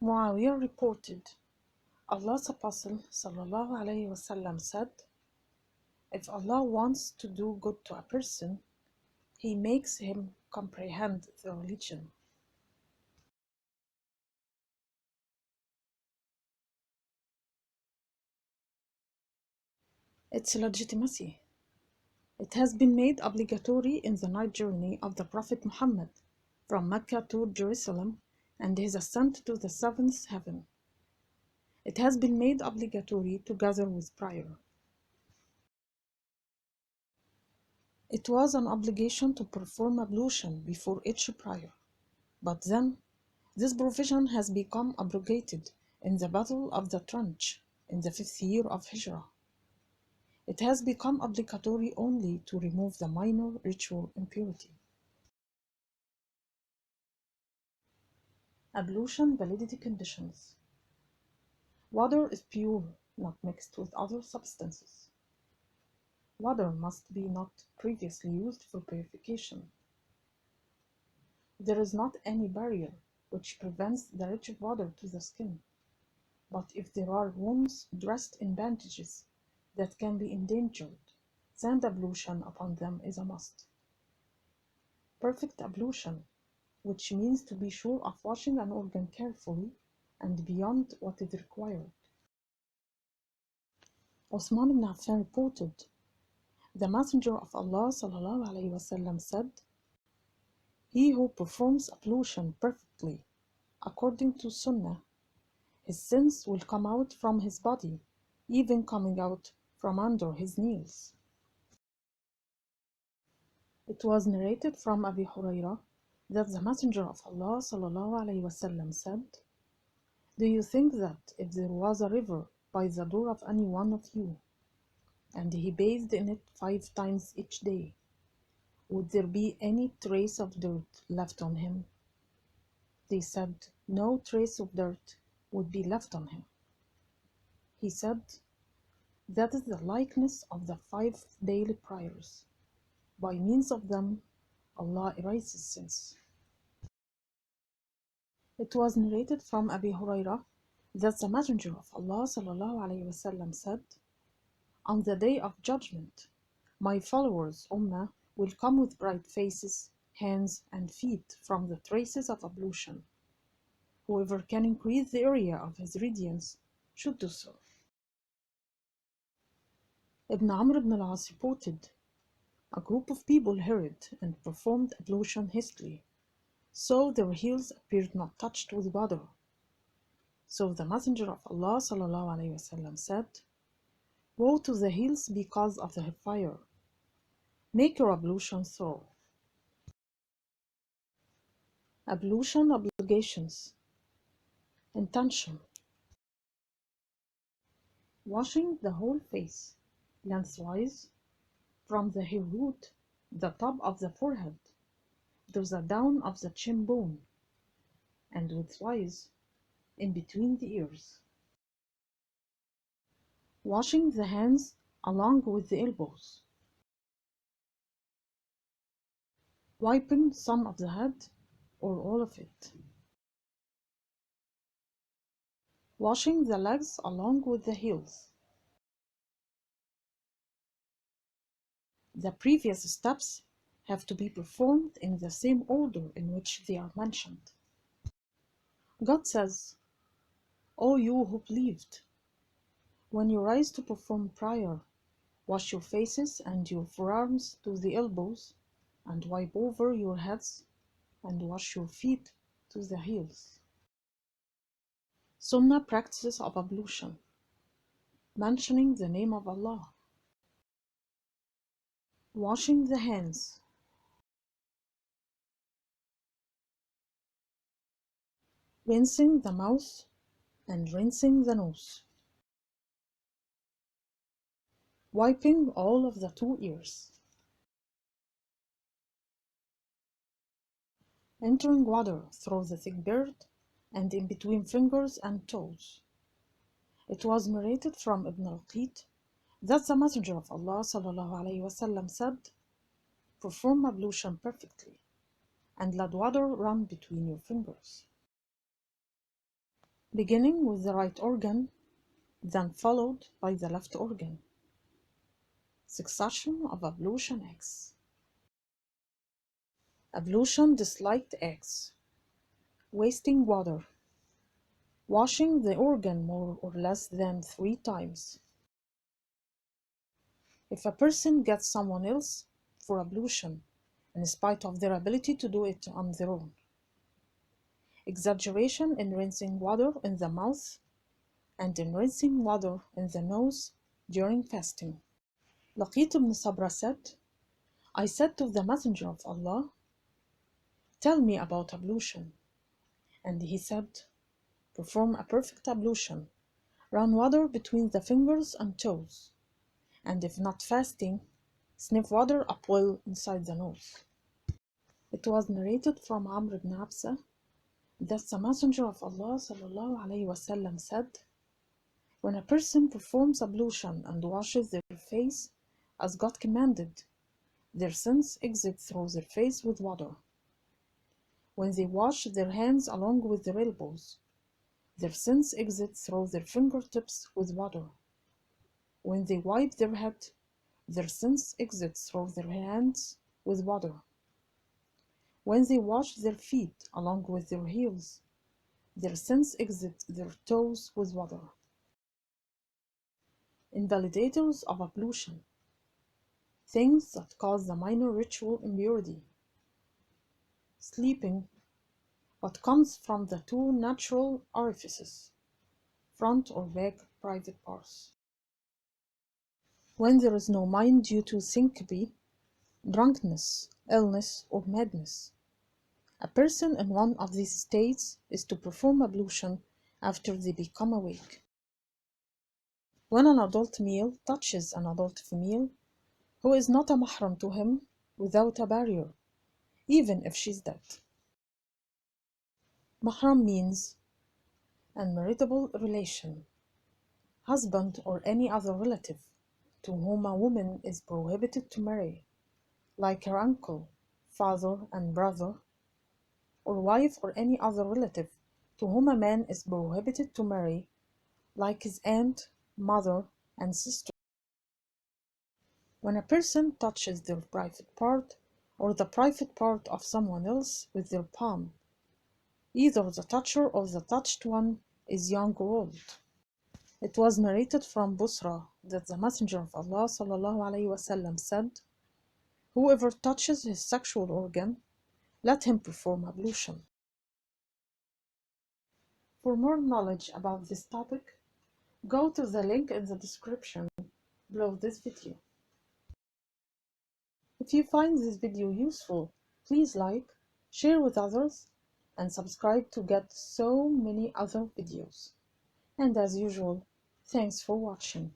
Muawiyah reported, Allah's Apostle ﷺ said, if Allah wants to do good to a person, He makes him comprehend the religion. Its legitimacy. It has been made obligatory in the night journey of the Prophet Muhammad from Mecca to Jerusalem and his ascent to the seventh heaven. It has been made obligatory together with prayer. It was an obligation to perform ablution before each prayer, but then this provision has become abrogated in the Battle of the Trench in the 5th year of Hijrah. It has become obligatory only to remove the minor ritual impurity. Ablution validity conditions. Water is pure, not mixed with other substances. Water must be not previously used for purification. There is not any barrier which prevents the reach of water to the skin, but if there are wounds dressed in bandages that can be endangered, then ablution upon them is a must. Perfect ablution, which means to be sure of washing an organ carefully and beyond what is required. Uthman ibn Affan reported, the Messenger of Allah ﷺ said, he who performs ablution perfectly, according to Sunnah, his sins will come out from his body, even coming out from under his nails. It was narrated from Abi Huraira that the Messenger of Allah ﷺ said, do you think that if there was a river by the door of any one of you, and he bathed in it 5 times each day, would there be any trace of dirt left on him? They said, no trace of dirt would be left on him. He said, that is the likeness of the 5 daily prayers. By means of them, Allah erases sins. It was narrated from Abi Huraira that the Messenger of Allah ﷺ said, on the day of judgment, my followers, Ummah, will come with bright faces, hands, and feet from the traces of ablution. Whoever can increase the area of his radiance should do so. Ibn Amr ibn al-As reported, a group of people hurried and performed ablution hastily, so their heels appeared not touched with water. So the Messenger of Allah ﷺ said, woe to the heels because of the fire. Make your ablution thorough. Ablution obligations. Intention. Washing the whole face, lengthwise, from the hair root, the top of the forehead, to the down of the chin bone, and widthwise, in between the ears. Washing the hands along with the elbows. Wiping some of the head or all of it. Washing the legs along with the heels. The previous steps have to be performed in the same order in which they are mentioned. God says, O you who believed, when you rise to perform prayer, wash your faces and your forearms to the elbows, and wipe over your heads, and wash your feet to the heels. Sunnah practices of ablution. Mentioning the name of Allah. Washing the hands. Rinsing the mouth and rinsing the nose. Wiping all of the 2 ears. Entering water through the thick beard and in between fingers and toes. It was narrated from Ibn al-Qit that the Messenger of Allah ﷺ said, perform ablution perfectly and let water run between your fingers. beginning with the right organ, then followed by the left organ. Succession of ablution acts. Ablution disliked acts. Wasting water. Washing the organ more or less than 3 times. If a person gets someone else for ablution, in spite of their ability to do it on their own. Exaggeration in rinsing water in the mouth and in rinsing water in the nose during fasting. Laqit ibn Sabra said, I said to the Messenger of Allah, tell me about ablution. And he said, perform a perfect ablution, run water between the fingers and toes, and if not fasting, sniff water up well inside the nose. It was narrated from Amr ibn Absa that the Messenger of Allah ﷺ said, when a person performs ablution and washes their face as God commanded, their sins exit through their face with water. When they wash their hands along with their elbows, their sins exit through their fingertips with water. When they wipe their head, their sins exit through their hands with water. When they wash their feet along with their heels, their sins exit their toes with water. Invalidators of ablution. Things that cause the minor ritual impurity. Sleeping, what comes from the 2 natural orifices, front or back private parts. When there is no mind due to syncope, drunkenness, illness, or madness. A person in one of these states is to perform ablution after they become awake. When an adult male touches an adult female who is not a mahram to him without a barrier, even if she's dead. Mahram means unmarriageable relation, husband or any other relative to whom a woman is prohibited to marry, like her uncle, father, and brother, or wife or any other relative to whom a man is prohibited to marry, like his aunt, mother, and sister. When a person touches their private part or the private part of someone else with their palm, either the toucher or the touched one is young or old. It was narrated from Busra that the Messenger of Allah ﷺ said, whoever touches his sexual organ, let him perform ablution. For more knowledge about this topic, go to the link in the description below this video. If you find this video useful, please like, share with others, and subscribe to get so many other videos. And as usual, thanks for watching.